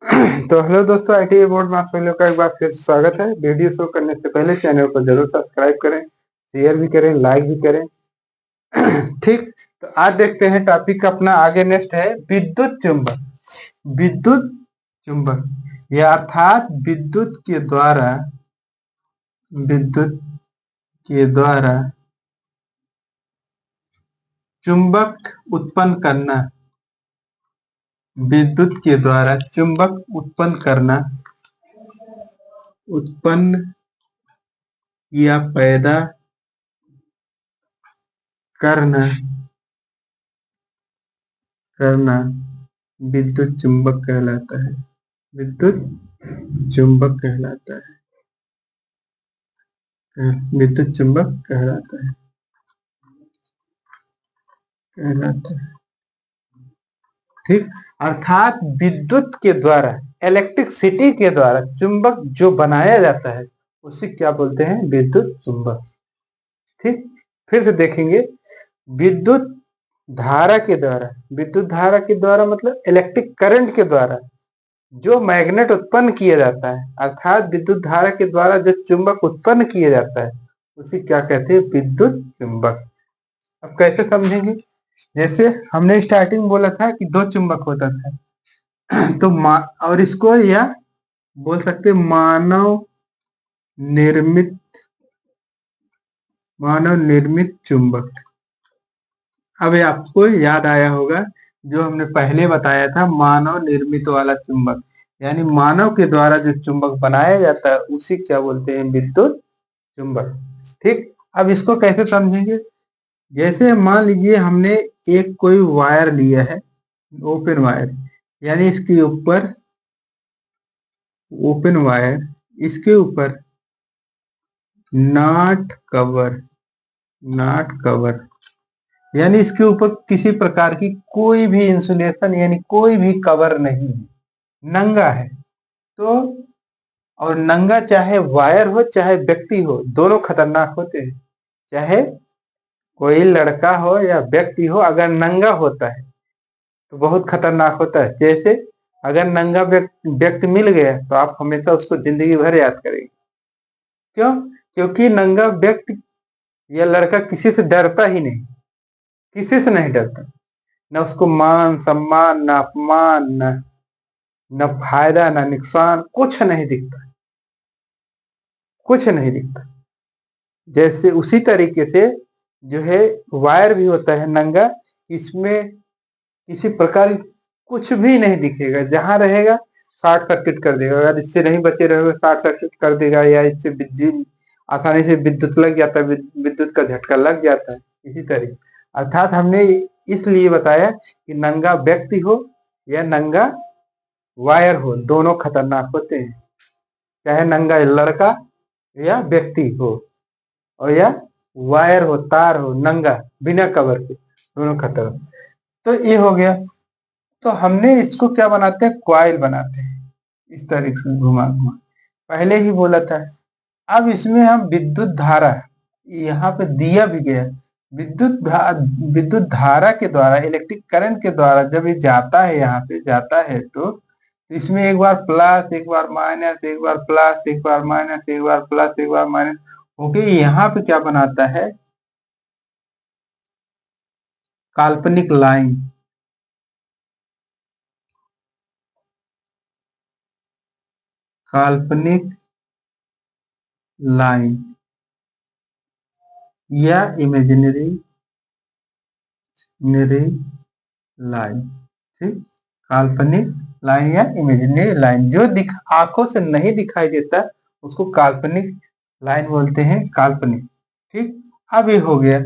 तो हेलो दोस्तों, IT board में आप सभी लोग का एक बार फिर से स्वागत है। वीडियो शुरू करने से पहले चैनल को जरूर सब्सक्राइब करें, शेयर भी करें, लाइक भी करें। ठीक, तो आज देखते हैं टॉपिक अपना आगे नेक्स्ट है विद्युत चुंबक। विद्युत चुंबक या अर्थात विद्युत के द्वारा चुंबक उत्पन्न करना, विद्युत के द्वारा चुंबक उत्पन्न या पैदा करना विद्युत चुंबक कहलाता है। विद्युत चुंबक कहलाता है। विद्युत चुंबक कहलाता है। ठीक, अर्थात विद्युत के द्वारा, इलेक्ट्रिसिटी के द्वारा चुंबक जो बनाया जाता है उसे क्या बोलते हैं? विद्युत चुंबक। ठीक, फिर से देखेंगे। विद्युत धारा के द्वारा मतलब इलेक्ट्रिक करंट के द्वारा जो मैग्नेट उत्पन्न किया जाता है, अर्थात विद्युत धारा के द्वारा जो चुंबक उत्पन्न किया जाता है उसे क्या कहते हैं? विद्युत चुंबक। अब कैसे समझेंगे? जैसे हमने स्टार्टिंग में बोला था कि दो चुंबक होता था तो और इसको या बोल सकते मानव निर्मित चुंबक। अब ये आपको याद आया होगा जो हमने पहले बताया था, मानव निर्मित वाला चुंबक, यानी मानव के द्वारा जो चुंबक बनाया जाता है उसे क्या बोलते हैं? विद्युत चुंबक। ठीक, अब इसको कैसे समझेंगे? जैसे मान लीजिए हमने एक कोई वायर लिया है, ओपन वायर, यानी इसके ऊपर ओपन वायर, इसके ऊपर नॉट कवर, यानी इसके ऊपर किसी प्रकार की कोई भी इंसुलेशन यानी कोई भी कवर नहीं है, नंगा है। तो और नंगा चाहे वायर हो चाहे व्यक्ति हो, दोनों खतरनाक होते हैं। चाहे कोई लड़का हो या व्यक्ति हो, अगर नंगा होता है तो बहुत खतरनाक होता है। जैसे अगर नंगा व्यक्ति मिल गया तो आप हमेशा उसको जिंदगी भर याद करेंगे। क्यों? क्योंकि नंगा व्यक्ति या लड़का किसी से डरता ही नहीं, किसी से नहीं डरता। न उसको मान सम्मान, न अपमान, न फायदा, न नुकसान, कुछ नहीं दिखता। जैसे उसी तरीके से जो है वायर भी होता है नंगा, इसमें किसी प्रकार कुछ भी नहीं दिखेगा, जहां रहेगा शॉर्ट सर्किट कर देगा। अगर इससे नहीं बचे रहोगे शॉर्ट सर्किट कर देगा, या इससे बिजली आसानी से विद्युत लग जाता है, विद्युत का झटका लग जाता है। इसी तरीके अर्थात हमने इसलिए बताया कि नंगा व्यक्ति हो या नंगा वायर हो, दोनों खतरनाक होते हैं। चाहे नंगा लड़का या व्यक्ति हो और या वायर हो, तार हो, नंगा बिना कवर के, दोनों खतरनाक। तो ये हो गया। तो हमने इसको क्या बनाते हैं? क्वाइल बनाते हैं, इस तरीके से घुमा घुमा, पहले ही बोला था। अब इसमें हम विद्युत धारा, यहाँ पे दिया भी गया, विद्युत धारा के द्वारा, इलेक्ट्रिक करंट के द्वारा जब ये जाता है, यहाँ पे जाता है तो इसमें एक बार प्लस, एक बार माइनस, एक बार प्लस, एक बार माइनस, एक बार प्लस, एक बार माइनस होके यहाँ पे क्या बनाता है? काल्पनिक लाइन। काल्पनिक लाइन या इमेजिनरी लाइन। ठीक, काल्पनिक लाइन या इमेजिनरी लाइन, जो आंखों से नहीं दिखाई देता उसको काल्पनिक लाइन बोलते हैं, काल्पनिक। ठीक, अब ये हो गया।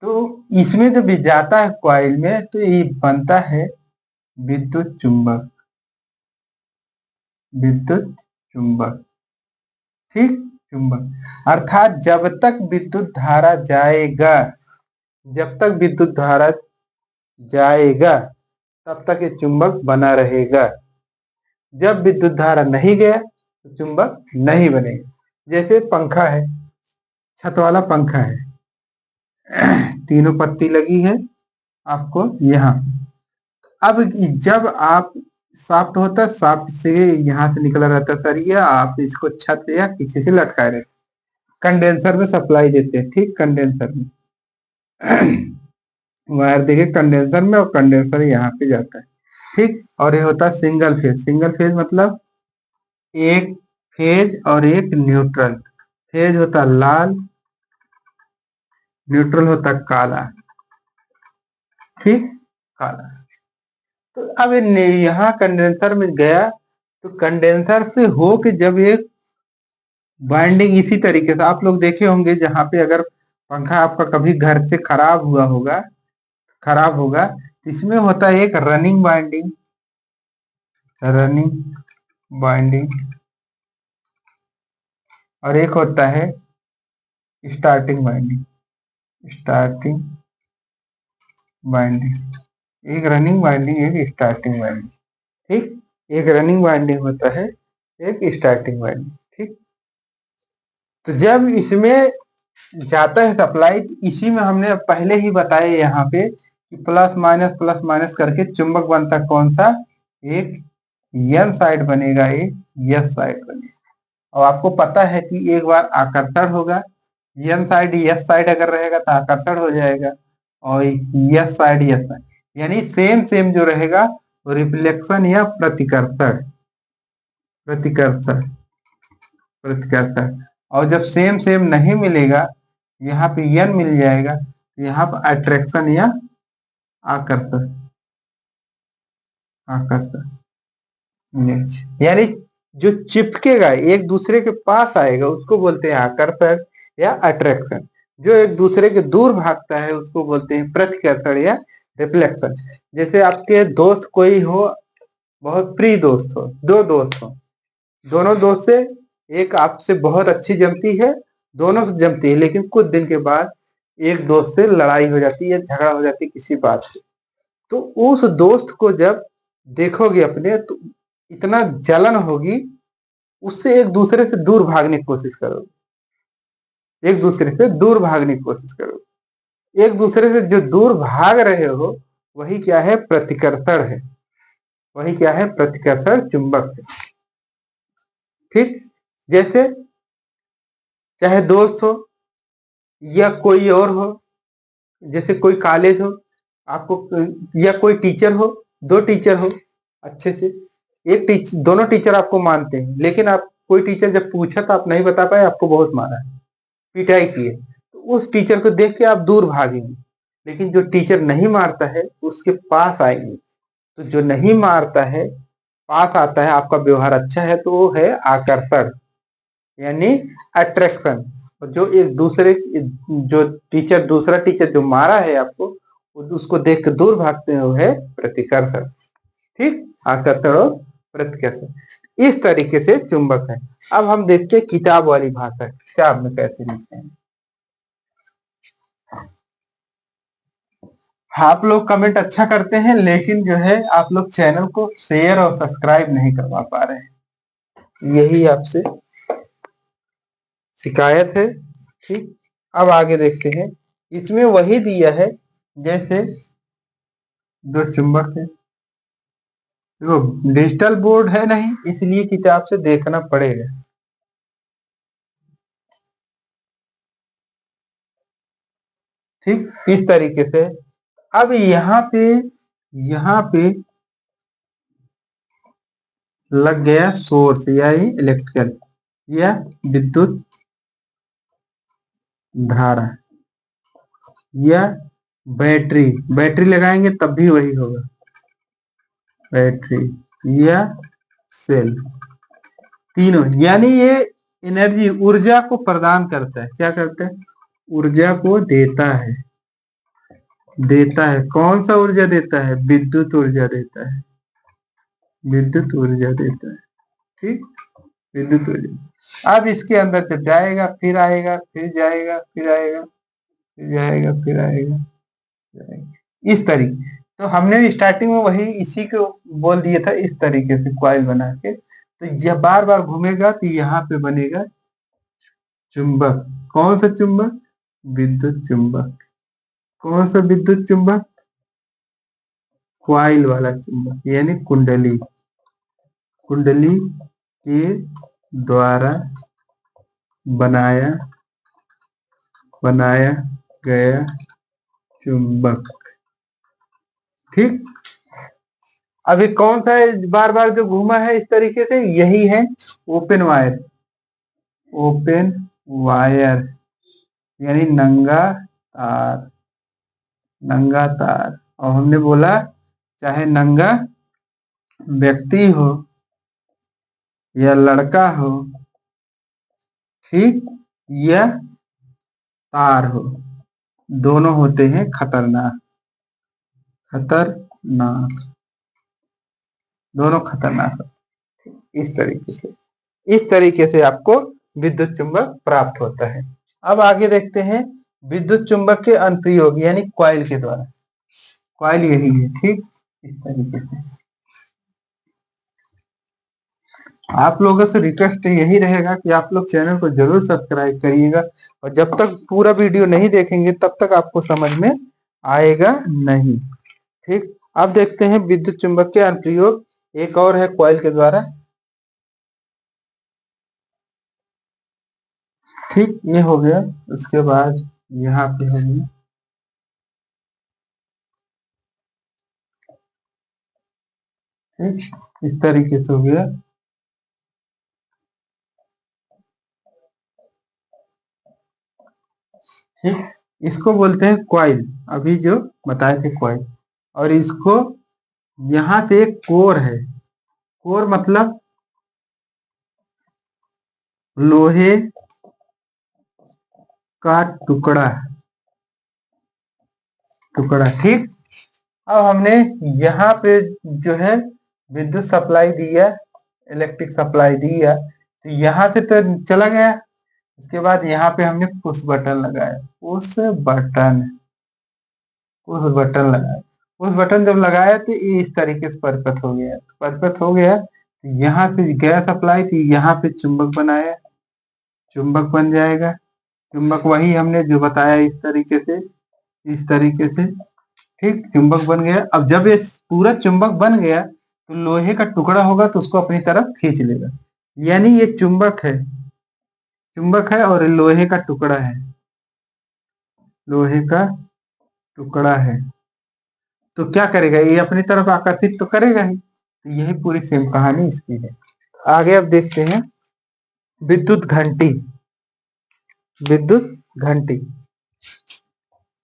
तो इसमें जब ये जाता है कॉइल में तो ये बनता है विद्युत चुंबक। ठीक, चुंबक अर्थात जब तक विद्युत धारा जाएगा तब तक ये चुंबक बना रहेगा। जब विद्युत धारा नहीं गया तो चुंबक नहीं बनेगा। जैसे पंखा है, छत वाला पंखा है, तीनों पत्ती लगी है आपको यहाँ। अब जब आप शाफ्ट होता है, शाफ्ट से यहाँ से निकला रहता है सरिया, आप इसको छत या किसी से लटकाए रहते, कंडेंसर में सप्लाई देते हैं। ठीक, कंडेंसर में वायर देखिए कंडेंसर में, और कंडेंसर यहाँ पे जाता है। ठीक, और ये होता है सिंगल फेज। सिंगल फेज मतलब एक फेज और एक न्यूट्रल। फेज होता है लाल, न्यूट्रल होता है काला। ठीक, काला। तो अब यहाँ कंडेंसर में गया, तो कंडेंसर से हो के जब ये बाइंडिंग इसी तरीके से आप लोग देखे होंगे, जहां पे अगर पंखा आपका कभी घर से खराब होगा तो इसमें होता है एक रनिंग बाइंडिंग, रनिंग बाइंडिंग, और एक होता है स्टार्टिंग बाइंडिंग, स्टार्टिंग बाइंडिंग। एक रनिंग बाइंडिंग, एक स्टार्टिंग बाइंडिंग। ठीक, एक रनिंग बाइंडिंग होता है, एक स्टार्टिंग बाइंडिंग। ठीक, तो जब इसमें जाता है सप्लाई, तो इसी में हमने पहले ही बताया यहाँ पे कि प्लस माइनस करके चुंबक बनता कौन सा, एक एन साइड बनेगा, एक एस साइड बनेगा। और आपको पता है कि एक बार आकर्षण होगा, एन साइड एस साइड अगर रहेगा तो आकर्षण हो जाएगा, और एस साइड एस साइड, यानी सेम सेम जो रहेगा वो रिफ्लेक्शन या प्रतिकर्षण, प्रतिकर्षण, प्रतिकर्षण। और जब सेम सेम नहीं मिलेगा, यहाँ पे एन मिल जाएगा, तो यहाँ पर अट्रैक्शन या आकर्षण, आकर्षण। यानी जो चिपकेगा एक दूसरे के पास आएगा उसको बोलते हैं आकर्षण या अट्रैक्शन। जो एक दूसरे के दूर भागता है उसको बोलते हैं प्रतिकर्षण या रिफ्लेक्शन। जैसे आपके दोस्त कोई हो, बहुत प्रिय दोस्त हो, दो दोस्त हो, दोनों दोस्त से एक आपसे बहुत अच्छी जमती है, दोनों से जमती है, लेकिन कुछ दिन के बाद एक दोस्त से लड़ाई हो जाती है, झगड़ा हो जाती है किसी बात से। तो उस दोस्त को जब देखोगे अपने, तो इतना जलन होगी, उससे एक दूसरे से दूर भागने की कोशिश करो, एक दूसरे से दूर भागने की कोशिश करो। एक दूसरे से जो दूर भाग रहे हो वही क्या है, प्रतिकर्षण है, वही क्या है, प्रतिकर्षण चुंबक है। ठीक, जैसे चाहे दोस्त हो या कोई और हो, जैसे कोई कॉलेज हो आपको, या कोई टीचर हो, दो टीचर हो अच्छे से, एक टीचर, दोनों टीचर आपको मानते हैं, लेकिन आप कोई टीचर जब पूछा तो आप नहीं बता पाए, आपको बहुत मारा, पिटाई की है, तो उस टीचर को देख के आप दूर भागेंगे। लेकिन जो टीचर नहीं मारता है उसके पास आएंगे। तो जो नहीं मारता है पास आता है, आपका व्यवहार अच्छा है, तो वो है आकर्षण यानी अट्रैक्शन। और जो एक दूसरे, जो टीचर, दूसरा टीचर जो मारा है आपको, उसको देख के दूर भागते हैं, वो है प्रतिकर्षण। ठीक, आकर्षण और प्रतिकर्षण इस तरीके से चुंबक है। अब हम देखते हैं किताब वाली भाषा, किताब में कैसे लिखते हैं। आप लोग कमेंट अच्छा करते हैं, लेकिन जो है आप लोग चैनल को शेयर और सब्सक्राइब नहीं करवा पा रहे हैं, यही आपसे शिकायत है। ठीक, अब आगे देखते हैं। इसमें वही दिया है जैसे दो चुंबक है, वो डिजिटल बोर्ड है नहीं, इसलिए किताब से देखना पड़ेगा। ठीक, इस तरीके से। अब यहाँ पे लग गया सोर्स या इलेक्ट्रिकल या विद्युत धारा, या बैटरी, बैटरी लगाएंगे तब भी वही होगा, बैटरी या सेल, तीनों। यानी ये एनर्जी, ऊर्जा को प्रदान करता है। क्या करता है, ऊर्जा को देता है, देता है। कौन सा ऊर्जा देता है, विद्युत ऊर्जा देता है, विद्युत ऊर्जा देता है। ठीक, विद्युत ऊर्जा। अब इसके अंदर जब जाएगा, फिर आएगा, फिर जाएगा, फिर आएगा, फिर जाएगा, फिर आएगा, इस तरीके। तो हमने भी स्टार्टिंग में वही इसी को बोल दिया था, इस तरीके से क्वाइल बना के। तो यह बार बार घूमेगा, तो यहाँ पे बनेगा चुंबक। कौन सा चुंबक, विद्युत चुंबक। कौन सा विद्युत चुंबक, क्वाइल वाला चुंबक यानी कुंडली। कुंडली के द्वारा बनाया बनाया गया चुंबक। ठीक, अभी कौन सा बार बार जो घूमा है इस तरीके से, यही है ओपन वायर। ओपन वायर यानी नंगा तार। नंगा तार, और हमने बोला चाहे नंगा व्यक्ति हो या लड़का हो, ठीक, या तार हो, दोनों होते हैं खतरनाक। खतरनाक, दोनों खतरनाक होते हैं। इस तरीके से आपको विद्युत चुंबक प्राप्त होता है। अब आगे देखते हैं विद्युत चुंबक के अनुप्रयोग यानी कॉइल के द्वारा। कॉइल यही है, ठीक, इस तरीके से। आप लोगों से रिक्वेस्ट यही रहेगा कि आप लोग चैनल को जरूर सब्सक्राइब करिएगा, और जब तक पूरा वीडियो नहीं देखेंगे तब तक आपको समझ में आएगा नहीं। ठीक, अब देखते हैं विद्युत चुंबक के अनुप्रयोग। एक और है कॉइल के द्वारा। ठीक, ये हो गया। उसके बाद यहाँ पे हो गया, ठीक, इस तरीके से हो गया। ठीक, इसको बोलते हैं कॉइल, अभी जो बताए थे कॉइल। और इसको यहाँ से एक कोर है। कोर मतलब लोहे का टुकड़ा। टुकड़ा, ठीक। अब हमने यहाँ पे जो है विद्युत सप्लाई दिया, इलेक्ट्रिक सप्लाई दिया, तो यहाँ से तो चला गया। उसके बाद यहाँ पे हमने पुश बटन लगाया। पुश बटन लगाया। पुश बटन जब लगाया तो ये इस तरीके से परिपथ हो गया। परिपथ हो गया तो यहाँ से गैस सप्लाई थी, यहाँ पे चुंबक बनाया, चुंबक बन जाएगा। चुंबक वही हमने जो बताया, इस तरीके से, इस तरीके से, ठीक, चुंबक बन गया। अब जब ये पूरा चुंबक बन गया तो लोहे का टुकड़ा होगा तो उसको अपनी तरफ खींच लेगा। यानी ये चुंबक है, चुंबक है और लोहे का टुकड़ा है, लोहे का टुकड़ा है। तो क्या करेगा, ये अपनी तरफ आकर्षित तो करेगा ही। तो यही पूरी सेम कहानी इसकी है। आगे अब देखते हैं विद्युत घंटी। विद्युत घंटी,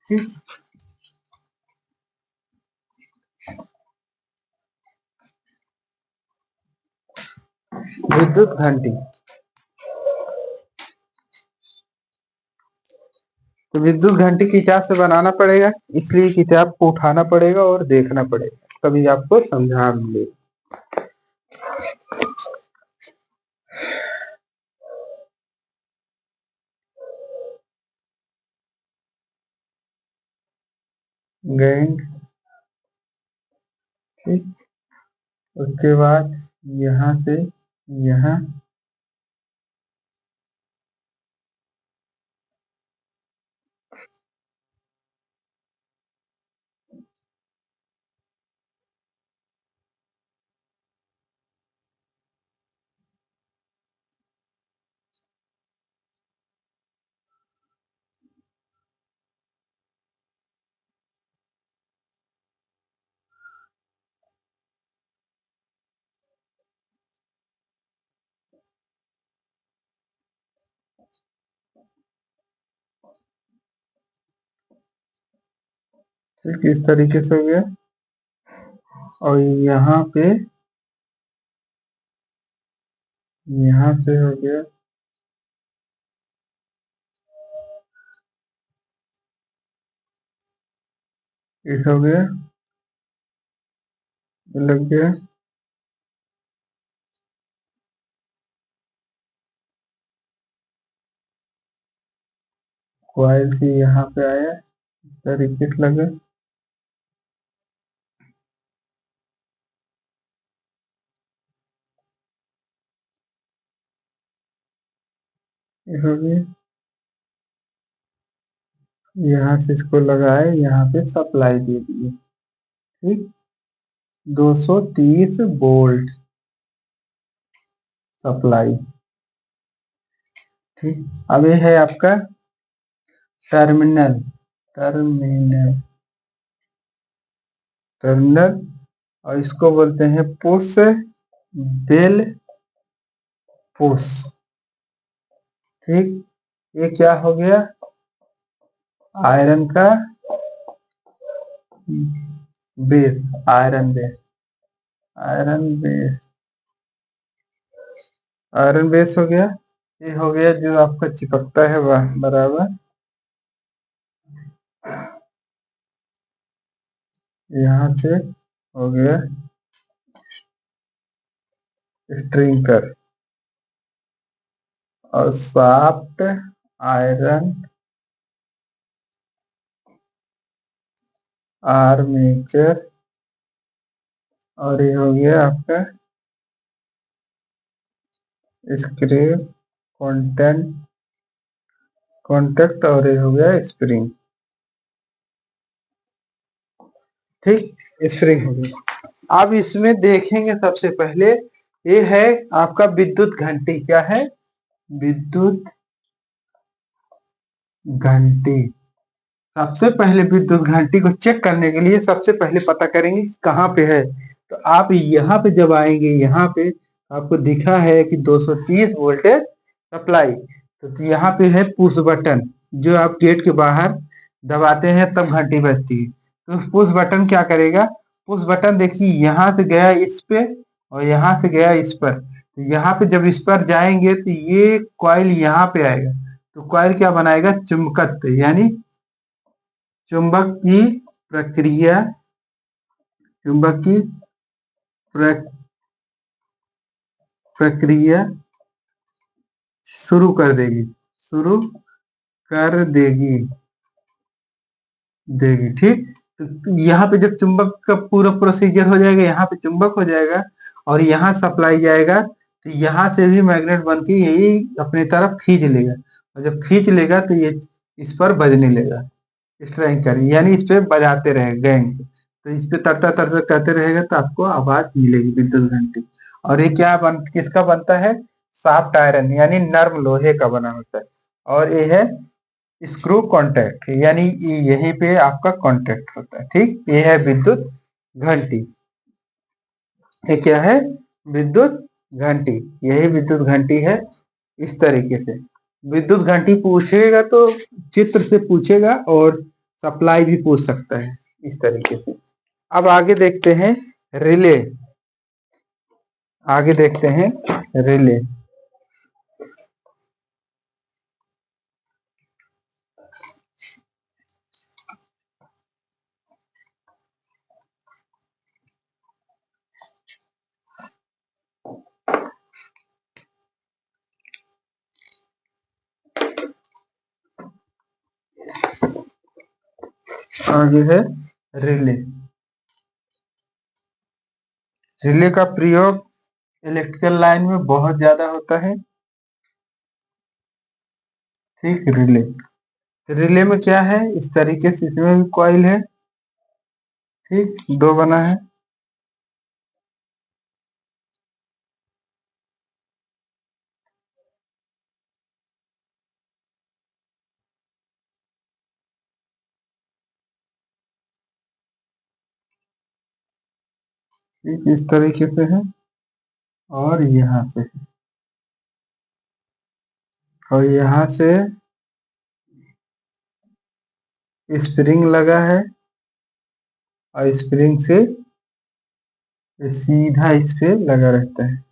ठीक? विद्युत घंटी, तो विद्युत घंटी किताब से बनाना पड़ेगा, इसलिए किताब को उठाना पड़ेगा और देखना पड़ेगा, तभी आपको समझा मिलेगा। गैंग, ठीक, उसके बाद यहाँ से यहाँ, ठीक, इस तरीके से हो गया। और यहाँ पे हो गया, इस हो गया, लग गया। कॉइल से यहाँ पे आया, इस तरीके से लगा। ये हो गया, यहाँ से इसको लगाए, यहाँ पे सप्लाई दे दिए, ठीक, 230 वोल्ट। सप्लाई। ठीक, अब ये है आपका टर्मिनल। टर्मिनल टर्मिनल और इसको बोलते हैं पुश बेल पुश। ठीक, ये क्या हो गया, आयरन का base, iron base, iron base, iron base हो गया। ये हो गया जो आपका चिपकता है वह बराबर, यहाँ से हो गया स्ट्रिंकर और साफ्ट आयरन आर्मेचर और ये हो गया आपका स्क्रू कॉन्टेंट कॉन्टेक्ट और ये हो गया स्प्रिंग। ठीक, स्प्रिंग हो गया। अब इसमें देखेंगे सबसे पहले ये है आपका विद्युत घंटी। क्या है, विद्युत घंटी। सबसे पहले विद्युत घंटी को चेक करने के लिए सबसे पहले पता करेंगे कि कहाँ पे है। तो आप यहाँ पे जब आएंगे, यहाँ पे आपको दिखा है कि 230 वोल्टेज सप्लाई, तो यहाँ पे है पुश बटन, जो आप गेट के बाहर दबाते हैं तब घंटी बजती है। तो पुश बटन क्या करेगा, पुश बटन देखिए यहाँ से गया इस पे और यहाँ से गया इस पर। तो यहाँ पे जब इस पर जाएंगे तो ये कॉइल यहाँ पे आएगा, तो कॉइल क्या बनाएगा, चुंबकत्व, यानी चुंबक की प्रक्रिया, चुंबक की प्रक्रिया शुरू कर देगी, शुरू कर देगी देगी। ठीक, तो यहाँ पे जब चुंबक का पूरा प्रोसीजर हो जाएगा, यहाँ पे चुंबक हो जाएगा और यहाँ सप्लाई जाएगा, तो यहाँ से भी मैग्नेट बन के यही अपनी तरफ खींच लेगा और जब खींच लेगा तो ये इस पर बजने लेगा, स्ट्राइक कर, यानी इस पे बजाते रहे गएंगे, तो इस पे तरता तरता करते रहेगा तो आपको आवाज मिलेगी विद्युत घंटी। और ये क्या किसका बनता है, सॉफ्ट आयरन यानी नर्म लोहे का बना होता है। और ये है स्क्रू कॉन्टैक्ट, यानी यहीं पे आपका कॉन्टैक्ट होता है। ठीक, ये है विद्युत घंटी। ये क्या है, विद्युत घंटी, यही विद्युत घंटी है। इस तरीके से विद्युत घंटी पूछेगा तो चित्र से पूछेगा और सप्लाई भी पूछ सकता है इस तरीके से। अब आगे देखते हैं रिले, आगे देखते हैं रिले। आगे है रिले। रिले का प्रयोग इलेक्ट्रिकल लाइन में बहुत ज्यादा होता है। ठीक, रिले, रिले में क्या है, इस तरीके से इसमें भी कॉइल है। ठीक, दो बना है। ठीक, इस तरीके से है और यहाँ से है। और यहाँ से स्प्रिंग लगा है और स्प्रिंग से ये सीधा इस पे लगा रहता है।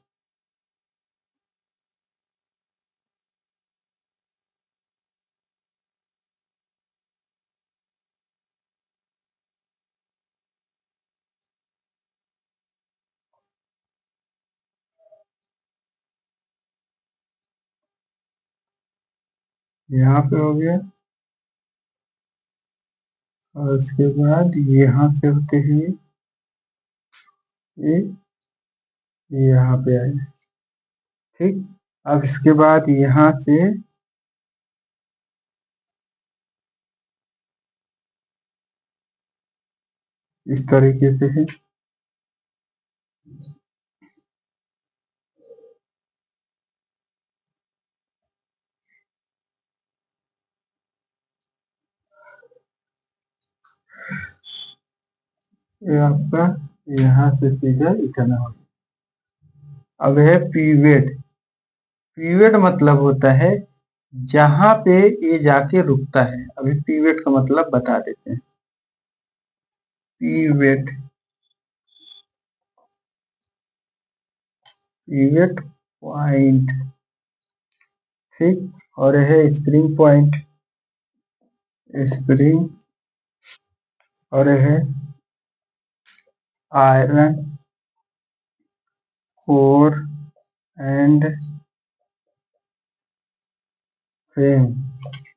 यहाँ पे हो गया और उसके बाद यहाँ से होते हुए ये यहाँ पे आए। ठीक, अब इसके बाद यहाँ से इस तरीके से है। ये आपका यहाँ से सीधा इतना हो। अब है पीवेट। पीवेट मतलब होता है जहां पे ये जाके रुकता है। अभी पीवेट का मतलब बता देते हैं। पीवेट, पीवेट पॉइंट, ठीक। और है स्प्रिंग पॉइंट, स्प्रिंग। और है आयरन कोर एंड फ्रेम,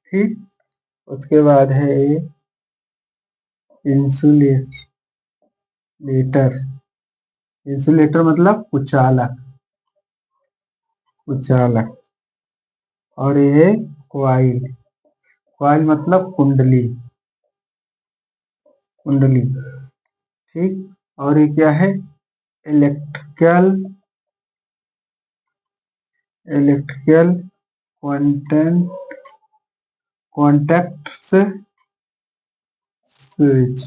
ठीक। उसके बाद है इंसुलेटर। इंसुलेटर मतलब कुचालक, कुचालक। और ये क्वाइल, क्वाइल मतलब कुंडली, कुंडली, ठीक। और ये क्या है? इलेक्ट्रिकल, इलेक्ट्रिकल कॉन्टैक्ट स्विच,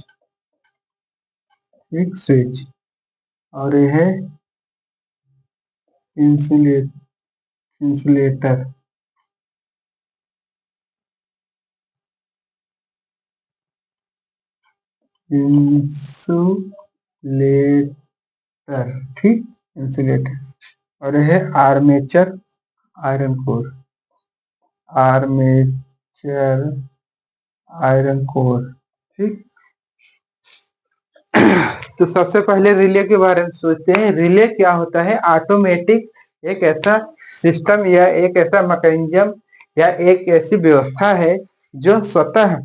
ठीक, स्विच। और ये है इंसुलेटर, इंसुलेटर, ठीक, इंसुलेटर। और ये है armature iron core, armature iron core, ठीक। तो सबसे पहले रिले के बारे में सोचते हैं। रिले क्या होता है? ऑटोमेटिक एक ऐसा सिस्टम या एक ऐसा मैकेनिज्म या एक ऐसी व्यवस्था है जो स्वतः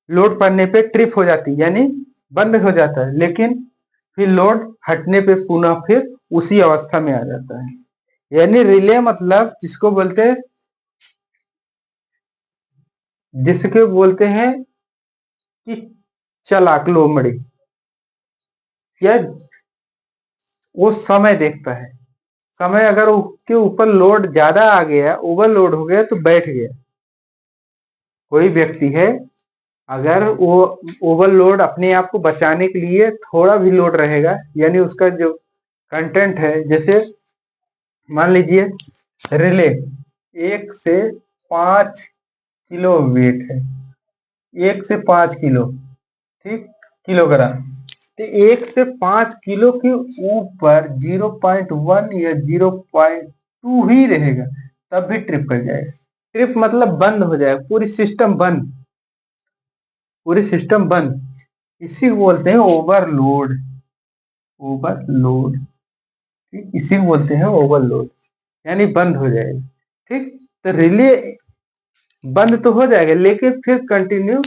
लोड पड़ने पे ट्रिप हो जाती है, यानी बंद हो जाता है, लेकिन फिर लोड हटने पे पुनः फिर उसी अवस्था में आ जाता है। यानी रिले मतलब जिसको बोलते हैं कि चालाक लोमड़ी, या वो समय देखता है। समय अगर उसके ऊपर लोड ज्यादा आ गया, ओवरलोड हो गया, तो बैठ गया। कोई व्यक्ति है, अगर वो ओवरलोड अपने आप को बचाने के लिए थोड़ा भी लोड रहेगा, यानी उसका जो कंटेंट है, जैसे मान लीजिए रिले 1 से 5 किलो वेट है, 1 से 5 किलो, ठीक, किलोग्राम। तो 1 से 5 किलो के ऊपर 0.1 या 0.2 ही रहेगा, तब भी ट्रिप कर जाएगा। ट्रिप मतलब बंद हो जाएगा, पूरी सिस्टम बंद, पूरी सिस्टम बंद। इसी को बोलते हैं ओवरलोड, ओवरलोड, ठीक, इसी को बोलते हैं ओवरलोड, यानी बंद हो जाएगा, ठीक। तो रिले बंद तो हो जाएगा, लेकिन फिर कंटिन्यू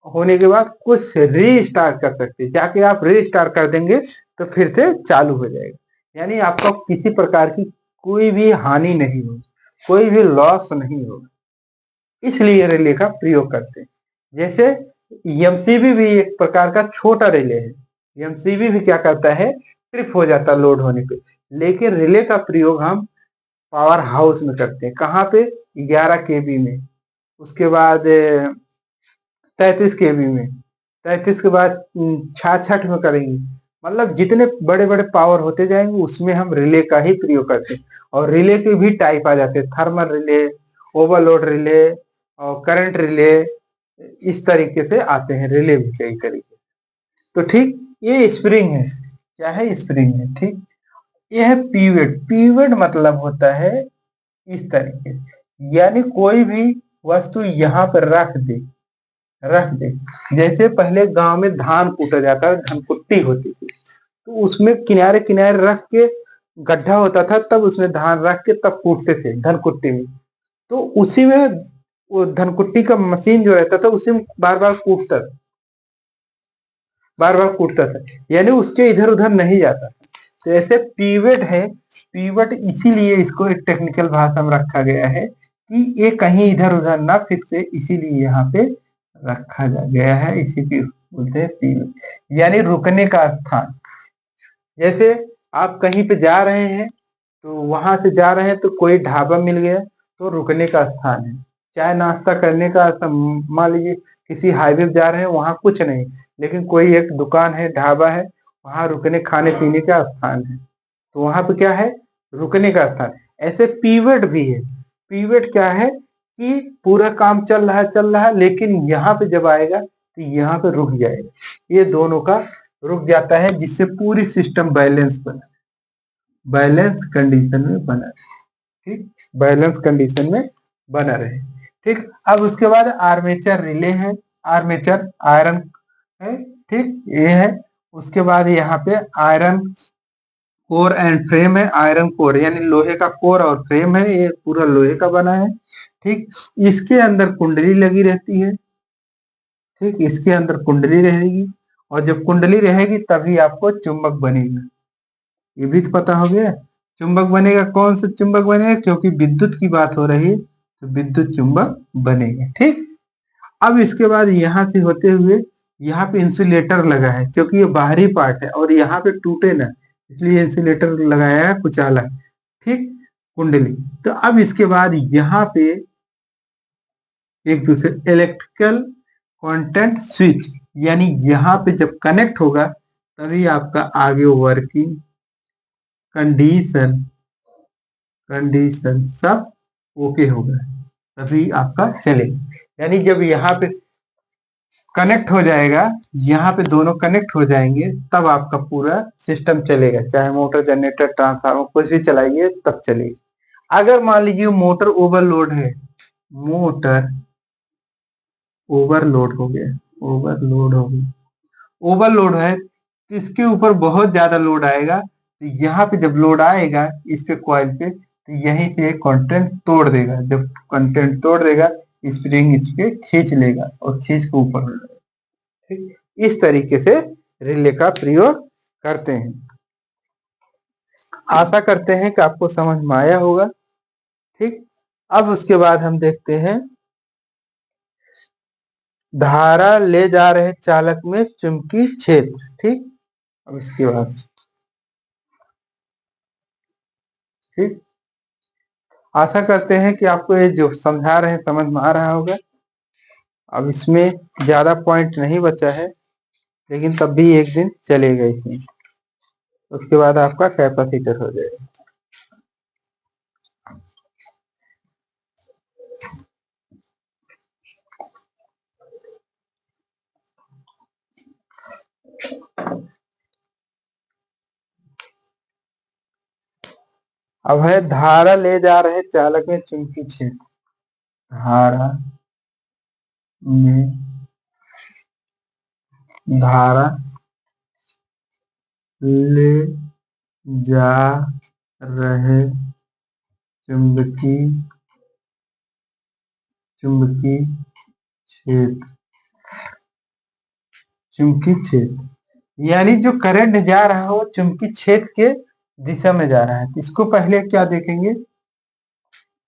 होने के बाद कुछ रीस्टार्ट कर सकते हैं। जाके आप रीस्टार्ट कर देंगे तो फिर से चालू हो जाएगा, यानी आपको किसी प्रकार की कोई भी हानि नहीं हो, कोई भी लॉस नहीं हो। इसलिए रिले का प्रयोग करते हैं। जैसे एमसीबी भी एक प्रकार का छोटा रिले है। एमसीबी भी क्या करता है? ट्रिप हो जाता है लोड होने पे, लेकिन रिले का प्रयोग हम पावर हाउस में करते हैं। कहाँ पे? 11 केवी में, उसके बाद 33 केवी में, 33 के बाद 66 में करेंगे। मतलब जितने बड़े बड़े पावर होते जाएंगे उसमें हम रिले का ही प्रयोग करते हैं। और रिले के भी टाइप आ जाते हैं, थर्मल रिले, ओवरलोड रिले और करंट रिले, इस तरीके से आते हैं रिले भी कई तरीके। तो ठीक, ये स्प्रिंग है, क्या है? स्प्रिंग है, ठीक। ये है पीवेट। पीवेट मतलब होता है इस तरीके से, यानी कोई भी वस्तु यहाँ पर रख दे। जैसे पहले गांव में धान कूटा जाता, धनकुट्टी होती थी, तो उसमें किनारे किनारे रख के गड्ढा होता था, तब उसमें धान रख के तब कूटते थे धनकुट्टी में। तो उसी में वो धनकुट्टी का मशीन जो रहता था, उसी में बार बार कूटता था, यानी उसके इधर उधर नहीं जाता। तो ऐसे पीवेट है। पीवट इसीलिए इसको एक टेक्निकल भाषा में रखा गया है कि ये कहीं इधर उधर ना फिक्से, इसीलिए यहाँ पे रखा गया है। इसी की बोलते हैं पीवेट, यानी रुकने का स्थान। जैसे आप कहीं पे जा रहे हैं, तो वहां से जा रहे हैं तो कोई ढाबा मिल गया, तो रुकने का स्थान है। चाय नाश्ता करने का मान लीजिए किसी हाईवे पे जा रहे हैं वहां कुछ नहीं, लेकिन कोई एक दुकान है, ढाबा है, वहां रुकने खाने पीने का स्थान है, तो वहां पे क्या है, रुकने का स्थान। ऐसे पीवट भी है। पीवट क्या है कि पूरा काम चल रहा है लेकिन यहाँ पे जब आएगा तो यहाँ पे रुक जाएगा, ये दोनों का रुक जाता है, जिससे पूरी सिस्टम बैलेंस कंडीशन में बना रहे। ठीक, बैलेंस कंडीशन में बना रहे। ठीक, अब उसके बाद आर्मेचर रिले है, आर्मेचर आयरन है। ठीक, ये है। उसके बाद यहाँ पे आयरन कोर एंड फ्रेम है। आयरन कोर यानी लोहे का कोर और फ्रेम है, ये पूरा लोहे का बना है। ठीक, इसके अंदर कुंडली लगी रहती है। ठीक, इसके अंदर कुंडली रहेगी, और जब कुंडली रहेगी तभी आपको चुंबक बनेगा। ये भी तो पता हो गया। चुंबक बनेगा, कौन सा चुंबक बनेगा, क्योंकि विद्युत की बात हो रही है तो विद्युत चुंबक बनेगा। ठीक, अब इसके बाद यहाँ से होते हुए यहाँ पे इंसुलेटर लगा है, क्योंकि ये बाहरी पार्ट है और यहाँ पे टूटे ना, इसलिए इंसुलेटर लगाया है कुछ अलग। ठीक, कुंडली। तो अब इसके बाद यहाँ पे एक दूसरे इलेक्ट्रिकल कंटेंट स्विच, यानी यहाँ पे जब कनेक्ट होगा तभी आपका आगे वर्किंग कंडीशन कंडीशन सब ओके होगा, तभी आपका चलेगा। यानी जब यहाँ पे कनेक्ट हो जाएगा, यहाँ पे दोनों कनेक्ट हो जाएंगे तब आपका पूरा सिस्टम चलेगा, चाहे मोटर, जनरेटर, ट्रांसफार्मर कुछ भी चलाइए तब चलेगा। अगर मान लीजिए मोटर ओवरलोड है, मोटर ओवरलोड हो गया, ओवरलोड हो गया, ओवरलोड है तो इसके ऊपर बहुत ज्यादा लोड आएगा, तो यहाँ पे जब लोड आएगा इस पे कॉइल पे, तो यहीं से कंटेंट तोड़ देगा। जब कंटेंट तोड़ देगा, स्प्रिंग इस पे खींच लेगा और खींच के ऊपर हो जाएगा। ठीक, इस तरीके से रिले का प्रयोग करते हैं। आशा करते हैं कि आपको समझ में आया होगा। ठीक, अब उसके बाद हम देखते हैं धारा ले जा रहे चालक में चुंबकीय क्षेत्र। ठीक, अब इसके बाद ठीक, आशा करते हैं कि आपको ये जो समझा रहे हैं समझ में आ रहा होगा। अब इसमें ज्यादा पॉइंट नहीं बचा है, लेकिन तब भी एक दिन चलेगा इसमें, उसके बाद आपका कैपेसिटर हो जाएगा। अब है धारा ले जा रहे चालक में चुंबकीय क्षेत्र। धारा में धारा ले जा रहे चुंबकीय क्षेत्र, चुंबकीय क्षेत्र यानी जो करंट जा रहा है वो चुंबकीय क्षेत्र के दिशा में जा रहा है। इसको पहले क्या देखेंगे,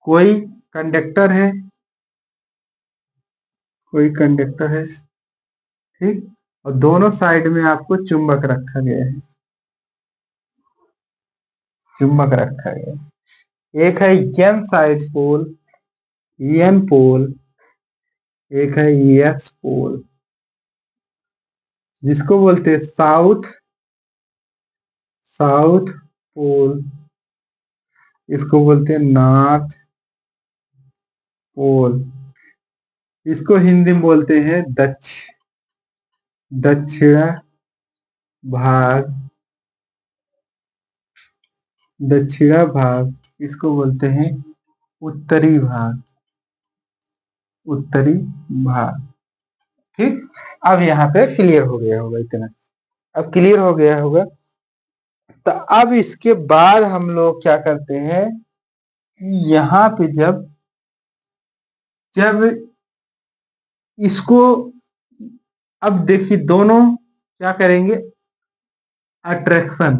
कोई कंडक्टर है, कोई कंडक्टर है। ठीक, और दोनों साइड में आपको चुंबक रखा गया है, चुंबक रखा गया है। एक है एन साइड पोल, एन पोल, एक है एस पोल, जिसको बोलते हैं साउथ साउथ पोल, इसको बोलते हैं नॉर्थ पोल, इसको हिंदी में बोलते हैं दक्षिण भाग, दक्षिणा भाग, इसको बोलते हैं उत्तरी भाग, उत्तरी भाग। ठीक, अब यहाँ पे क्लियर हो गया होगा इतना, अब क्लियर हो गया होगा। तो अब इसके बाद हम लोग क्या करते हैं, यहाँ पे जब जब इसको, अब देखिए दोनों क्या करेंगे, अट्रैक्शन,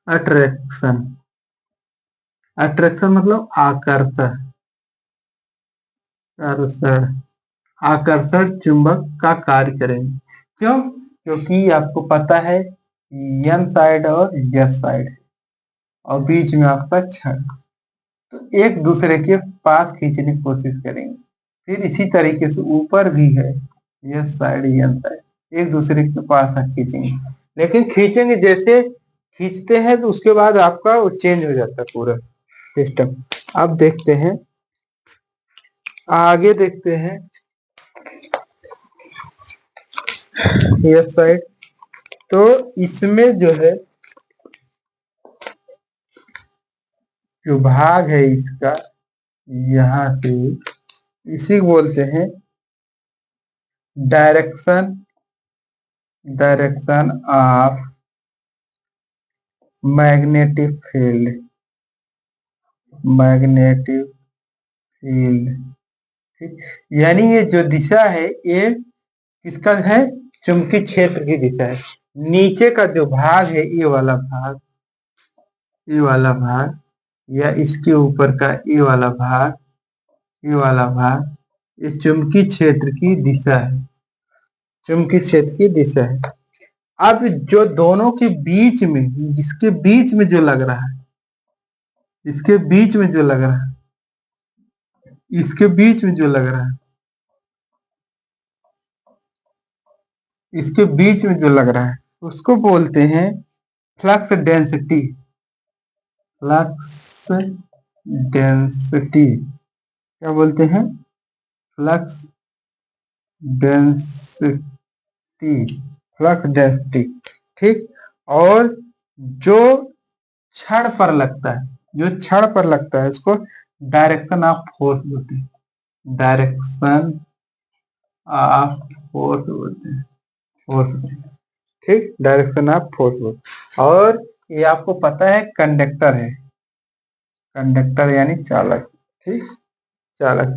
अट्रैक्शन, अट्रैक्शन मतलब आकर्षण, आकर्षण, आकर्षण चुंबक का कार्य करेंगे। क्यों, क्योंकि आपको पता है एन साइड और एस साइड और बीच में आपका छड़, तो एक दूसरे के पास खींचने की कोशिश करेंगे, फिर इसी तरीके से ऊपर भी है, यह साइड यह साइड, एक दूसरे के पास खींचेंगे, लेकिन खींचेंगे जैसे खींचते हैं तो उसके बाद आपका वो चेंज हो जाता है पूरा सिस्टम। अब देखते हैं, आगे देखते हैं यह साइड। तो इसमें जो है जो भाग है इसका, यहाँ से, इसी को बोलते हैं direction, direction of magnetic field, magnetic field. ठीक, यानी ये जो दिशा है ये किसका है, चुंबकीय क्षेत्र की दिशा है। नीचे का जो भाग है ये वाला भाग, ये वाला भाग, या इसके ऊपर का ये वाला भाग, ये वाला भाग, इस चुंबकीय क्षेत्र की दिशा है, चुंबकीय क्षेत्र की दिशा है। अब जो दोनों के बीच में, इसके बीच में जो लग रहा है, इसके बीच में जो लग रहा है, इसके बीच में जो लग रहा है, इसके बीच में जो लग रहा है, उसको बोलते हैं फ्लक्स डेंसिटी, फ्लक्स डेंसिटी। क्या बोलते हैं, फ्लक्स डेंसिटी, फ्लक्स डेंसिटी। ठीक, और जो छड़ पर लगता है, जो छड़ पर लगता है उसको डायरेक्शन ऑफ फोर्स बोलते हैं, डायरेक्शन ऑफ फोर्स बोलते हैं, फोर्स। ठीक, डायरेक्शन ऑफ फोर्स बोलते हैं। और ये आपको पता है कंडक्टर है, कंडक्टर यानी चालक। ठीक, चालक।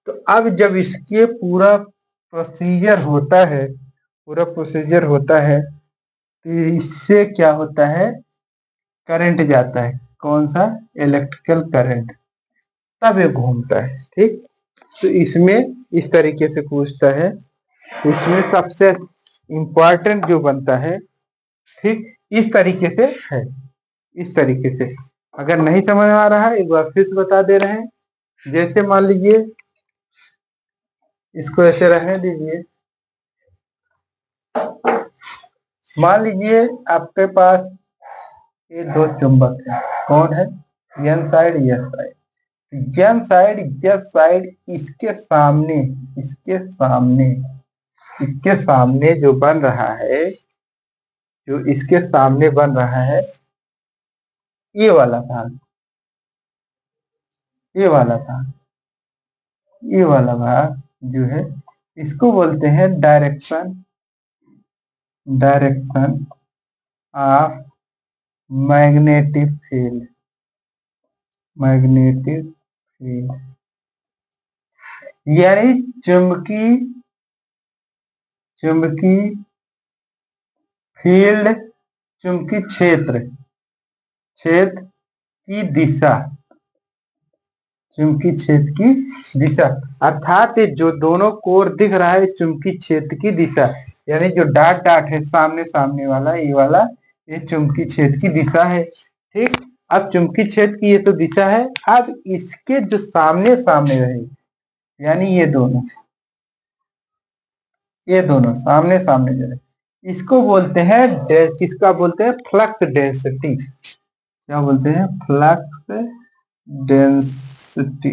तो अब जब इसके पूरा प्रोसीजर होता है, पूरा प्रोसीजर होता है, तो इससे क्या होता है, करंट जाता है, कौन सा, इलेक्ट्रिकल करंट, तब ये घूमता है। ठीक, तो इसमें इस तरीके से पूछता है, इसमें सबसे इंपॉर्टेंट जो बनता है, ठीक, इस तरीके से है, इस तरीके से। अगर नहीं समझ आ रहा है एक बार फिर से बता दे रहे हैं। जैसे मान लीजिए इसको ऐसे रहने दीजिए, मान लीजिए आपके पास ये दो चुंबक है, कौन है, N side S side. N side S side इसके सामने, इसके सामने, इसके सामने जो बन रहा है, जो इसके सामने बन रहा है, ये वाला भाग, ये वाला भाग, ये वाला भाग जो है, इसको बोलते हैं direction, direction of magnetic field, magnetic field, यानी चुंबकीय, चुंबकीय फील्ड, चुंबकीय क्षेत्र, क्षेत्र की दिशा, चुंबकीय क्षेत्र की दिशा। अर्थात जो दोनों कोर दिख रहा है चुंबकीय क्षेत्र की दिशा, यानी जो डाट डाट है सामने सामने वाला, ये वाला, ये चुंबकीय क्षेत्र की दिशा है। ठीक, अब चुंबकीय क्षेत्र की ये तो दिशा है, अब इसके जो सामने सामने रहे, यानी ये दोनों, ये दोनों सामने सामने जो है, इसको बोलते हैं, किसका बोलते हैं, फ्लक्स डेंसिटी। क्या बोलते हैं, फ्लक्स डेंसिटी।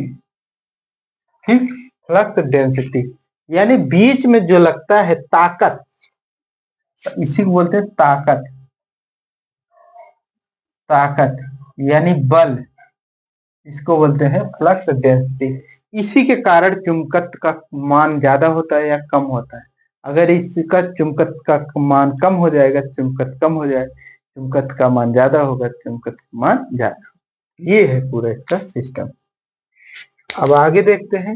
ठीक, फ्लक्स डेंसिटी, यानी बीच में जो लगता है ताकत, इसी को बोलते हैं ताकत, ताकत यानी बल, इसको बोलते हैं फ्लक्स डेंसिटी। इसी के कारण चुंबकत्व का मान ज्यादा होता है या कम होता है। अगर इसका चुंबकत्व का मान कम हो जाएगा, चुंबकत्व कम हो जाए, चुंबकत्व का मान ज्यादा होगा, चुंबकत्व का मान ज्यादा। ये है पूरा इसका सिस्टम। अब आगे देखते हैं।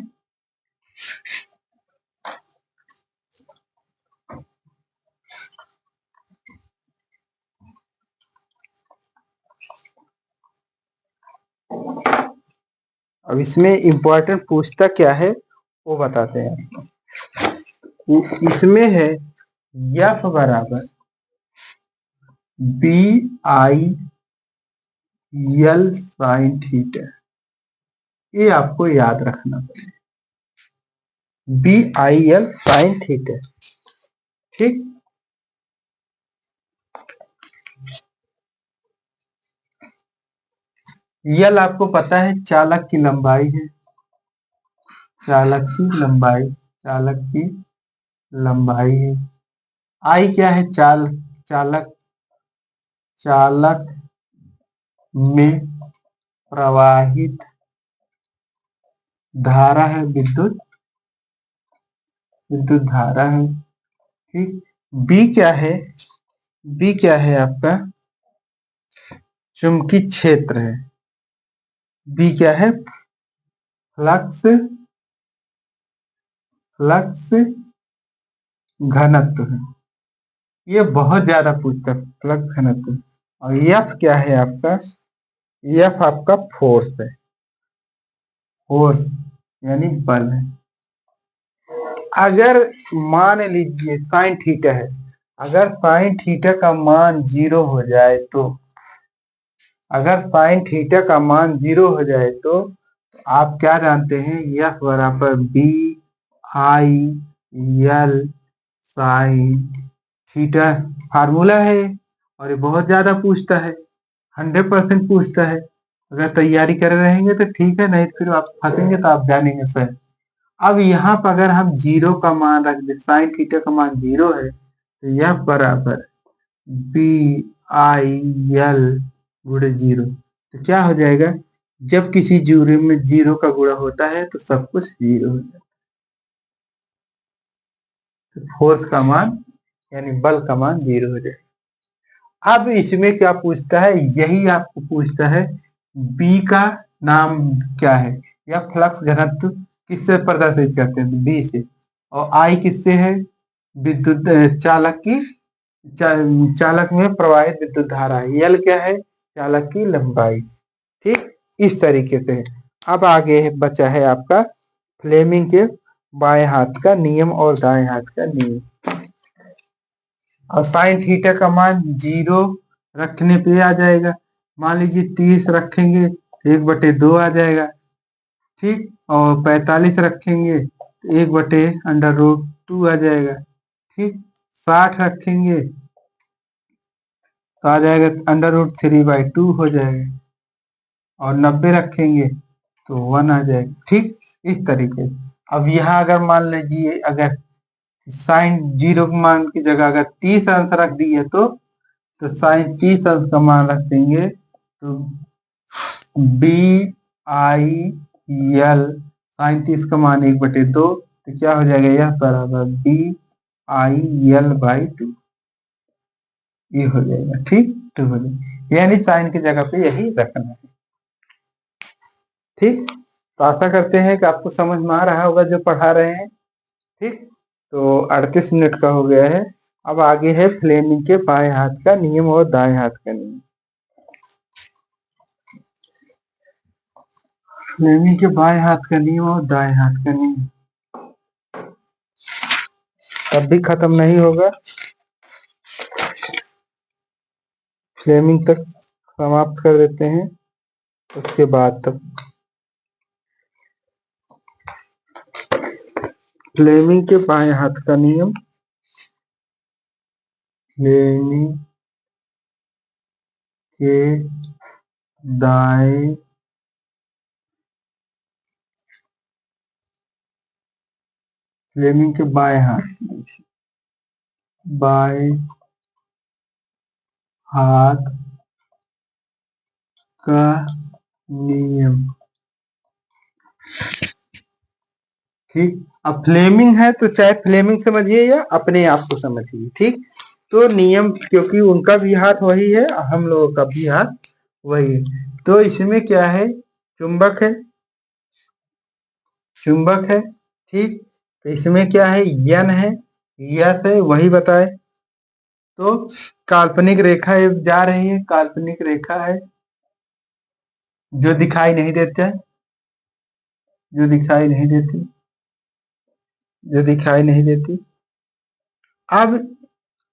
अब इसमें इंपॉर्टेंट पूछता क्या है वो बताते हैं। इसमें है एफ बराबर B I L sine theta, ये आपको याद रखना पड़ेगा। BIL sine theta. ठीक, यल आपको पता है चालक की लंबाई है, चालक की लंबाई, चालक की लंबाई है। आई क्या है? चालक, चालक में प्रवाहित धारा है, विद्युत, विद्युत धारा है। ठीक, बी क्या है? बी क्या है आपका? चुंबकीय क्षेत्र है। बी क्या है? फ्लक्स, फ्लक्स घनत्व है। ये बहुत ज्यादा पूछता है, फ्लक्स घनत्व। और एफ क्या है आपका? एफ आपका फोर्स है, फोर्स यानी बल है। अगर मान लीजिए साइन थीटा है, अगर साइन थीटा का मान 0 हो जाए तो, अगर साइन थीटा का मान 0 हो जाए तो आप क्या जानते हैं? एफ बराबर BIL साइन थीटा फार्मूला है। और ये बहुत ज्यादा पूछता है, 100% पूछता है। अगर तैयारी कर रहेंगे तो ठीक है, नहीं तो फिर आप फंसेंगे तो आप जानेंगे स्वयं। अब यहाँ पर अगर हम 0 का मान रख दे, साइन थीटा का मान 0 है, तो यह बराबर BIL गुणे 0। तो क्या हो जाएगा? जब किसी जीरो में 0 का गुणा होता है तो सब कुछ 0 हो जाता है। तो फोर्स का मान यानी बल का मान 0 हो जाएगा। अब इसमें क्या पूछता है? यही आपको पूछता है, बी का नाम क्या है, या फ्लक्स घनत्व किससे प्रदर्शित करते हैं? बी से। और आई किससे है? विद्युत चालक की, चालक में प्रवाहित विद्युत धारा है। यल क्या है? चालक की लंबाई। ठीक, इस तरीके से। अब आगे बचा है आपका फ्लेमिंग के बाएं हाथ का नियम और दाएं हाथ का नियम। और साइन थीटा का मान 0 रखने पे आ जाएगा। मान लीजिए 30 रखेंगे, 1/2 आ जाएगा। ठीक, और 45 रखेंगे तो 1/√2 आ जाएगा। ठीक, 60 रखेंगे तो आ जाएगा √3/2 हो जाएगा। और 90 रखेंगे तो 1 आ जाएगा। ठीक, इस तरीके से। अब यहाँ अगर मान लीजिए, अगर साइन 0 मान की जगह अगर 30 अंश रख दिए तो साइन 30 अंश का मान रख देंगे तो BIL साइन 30 का मान 1/2, तो क्या हो जाएगा? यह बराबर BIL/2, ये हो जाएगा। ठीक, 2 हो जाएगा, यानी साइन की जगह पे यही रखना है। ठीक, तो आशा करते हैं कि आपको समझ में आ रहा होगा जो पढ़ा रहे हैं। ठीक, तो 38 मिनट का हो गया है। अब आगे है फ्लेमिंग के बाएं हाथ का नियम और दाएं हाथ का नियम। फ्लेमिंग के बाएं हाथ का नियम और दाएं हाथ का नियम तब भी खत्म नहीं होगा, फ्लेमिंग तक समाप्त कर देते हैं, उसके बाद तक फ्लेमिंग के बाएं हाथ का नियम, फ्लेमिंग के दाएं फ्लेमिंग के बाएं हाथ का नियम। ठीक, अब फ्लेमिंग है तो चाहे फ्लेमिंग समझिए या अपने आप को समझिए। ठीक, तो नियम क्योंकि उनका भी हाथ वही है, हम लोगों का भी हाथ वही है। तो इसमें क्या है? चुंबक है, चुंबक है। ठीक, तो इसमें क्या है? यन है, यस है, वही बताए। तो काल्पनिक रेखा जा रही है, काल्पनिक रेखा है जो दिखाई नहीं देता है, जो दिखाई नहीं देती, जो दिखाई नहीं देती। अब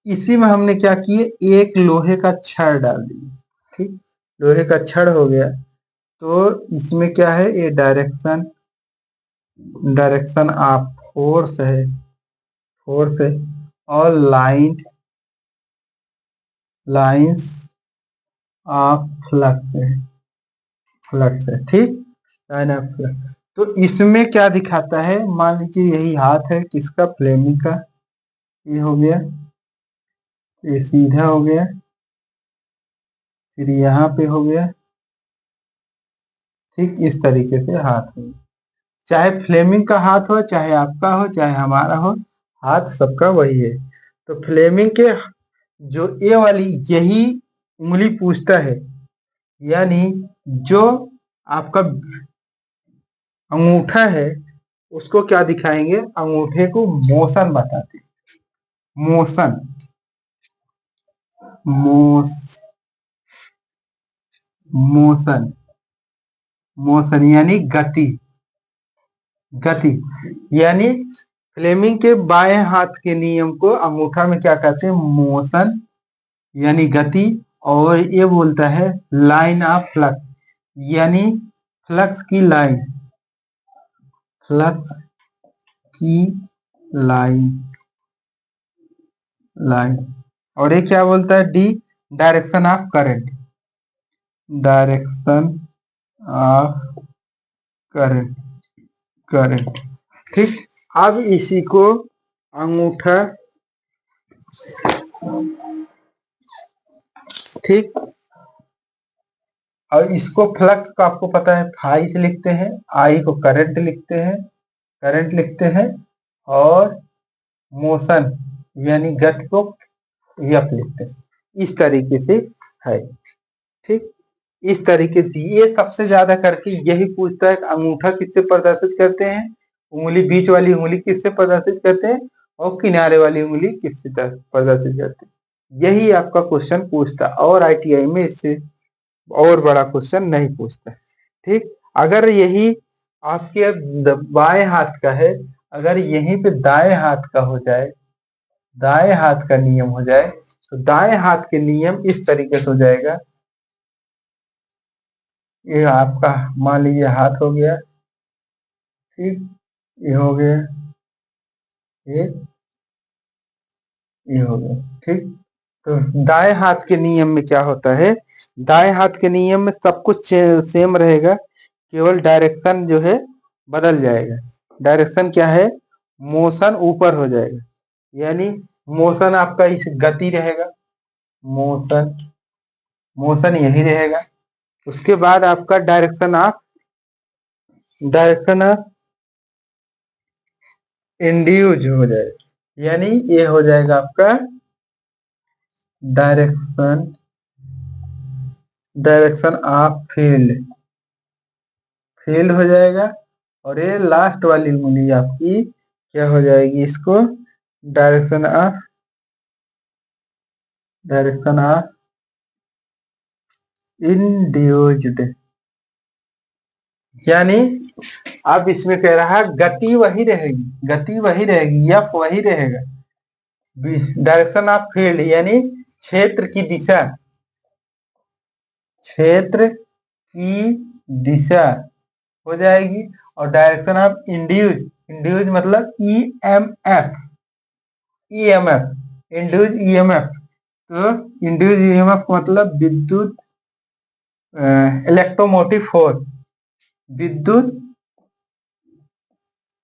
इसी में हमने क्या किए? एक लोहे का छड़ डाल दिए। ठीक, लोहे का छड़ हो गया। तो इसमें क्या है? ये डायरेक्शन, डायरेक्शन आप फोर्स है, फोर्स है, और लाइंस ऑफ फ्लक्स है, फ्लक्स है, ठीक। लाइन ऑफ फ्लक्स, तो इसमें क्या दिखाता है, मान लीजिए यही हाथ है किसका, फ्लेमिंग का, ये हो गया, ये सीधा हो गया, फिर यहाँ पे हो गया, ठीक इस तरीके से हाथ हो, चाहे फ्लेमिंग का हाथ हो, चाहे आपका हो, चाहे हमारा हो, हाथ सबका वही है। तो फ्लेमिंग के जो ए वाली यही उंगली पूछता है, यानी जो आपका अंगूठा है उसको क्या दिखाएंगे, अंगूठे को मोशन बताते, मोशन, मोस मोशन, मोशन यानी गति, गति, यानी फ्लेमिंग के बाएं हाथ के नियम को अंगूठा में क्या कहते हैं, मोशन यानी गति, और ये बोलता है लाइन ऑफ फ्लक्स, यानी फ्लक्स की लाइन, फ्लक्स की लाइन, लाइन, और ये क्या बोलता है, D direction of current, direction of current, current, ठीक। अब इसी को अंगूठा, ठीक, और इसको फ्लक्स का आपको पता है फाई से लिखते हैं, आई को करंट लिखते हैं, करंट लिखते हैं, और मोशन यानी गति को यफ लिखते हैं, इस तरीके से है, ठीक। इस तरीके से ये सबसे ज्यादा करके यही पूछता है कि अंगूठा किससे प्रदर्शित करते हैं, उंगली, बीच वाली उंगली किससे प्रदर्शित करते हैं, और किनारे वाली उंगली किससे प्रदर्शित करते हैं, यही आपका क्वेश्चन पूछता, और आईटीआई में इससे और बड़ा क्वेश्चन नहीं पूछता, ठीक। अगर यही आपके बाएं हाथ का है, अगर यहीं पे दाएं हाथ का हो जाए, दाएं हाथ का नियम हो जाए, तो दाएं हाथ के नियम इस तरीके से हो जाएगा, ये आपका मान लीजिए हाथ हो गया, ठीक, ये हो गया, ये ये हो गया, ठीक। तो दाएं हाथ के नियम में क्या होता है, दाएं हाथ के नियम में सब कुछ सेम रहेगा, केवल डायरेक्शन जो है बदल जाएगा, डायरेक्शन क्या है, मोशन ऊपर हो जाएगा, यानी मोशन आपका इस गति रहेगा, मोशन, मोशन यही रहेगा, उसके बाद आपका direction of, direction of induce हो जाएगा, यानी ये हो जाएगा आपका direction, direction of field, field हो जाएगा, और ये लास्ट वाली उंगली आपकी क्या हो जाएगी, इसको direction of, direction of induced, यानी अब इसमें कह रहा है गति वही रहेगी, गति वही रहेगी, एफ वही रहेगा, डायरेक्शन ऑफ फील्ड यानी क्षेत्र की दिशा, क्षेत्र की दिशा हो जाएगी, और डायरेक्शन ऑफ इंड्यूज, इंड्यूज मतलब E M F, E M F, induce E M F, तो इंड्यूज ई एम एफ मतलब विद्युत, इलेक्ट्रोमोटिव फोर्स, विद्युत,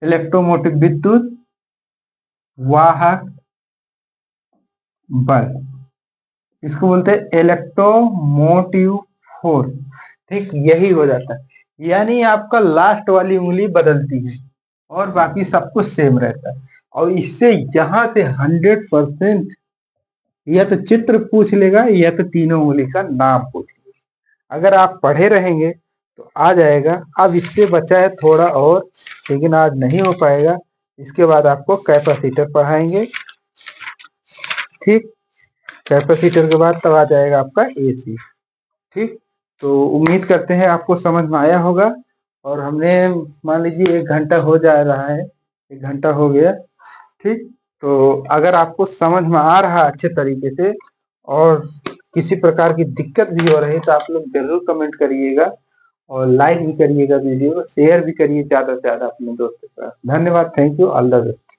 इलेक्ट्रोमोटिव विद्युत वाहक बल, इसको बोलते हैं इलेक्ट्रोमोटिव फोर्स, ठीक, यही हो जाता है, यानी आपका लास्ट वाली उंगली बदलती है और बाकी सब कुछ सेम रहता है, और इससे यहां से 100% या तो चित्र पूछ लेगा या तो तीनों उंगली का नाम पूछ लेगा, अगर आप पढ़े रहेंगे तो आ जाएगा। अब इससे बचा है थोड़ा और, लेकिन आज नहीं हो पाएगा, इसके बाद आपको कैपेसिटर पढ़ाएंगे, ठीक, कैपेसिटर के बाद तब आ जाएगा आपका एसी, ठीक। तो उम्मीद करते हैं आपको समझ में आया होगा, और हमने मान लीजिए 1 घंटा हो जा रहा है, 1 घंटा हो गया, ठीक। तो अगर आपको समझ में आ रहा अच्छे तरीके से और किसी प्रकार की दिक्कत भी हो रही है तो आप लोग जरूर कमेंट करिएगा, और लाइक भी करिएगा वीडियो, शेयर भी करिए ज़्यादा से ज़्यादा अपने दोस्तों के साथ। धन्यवाद, thank you, all the best.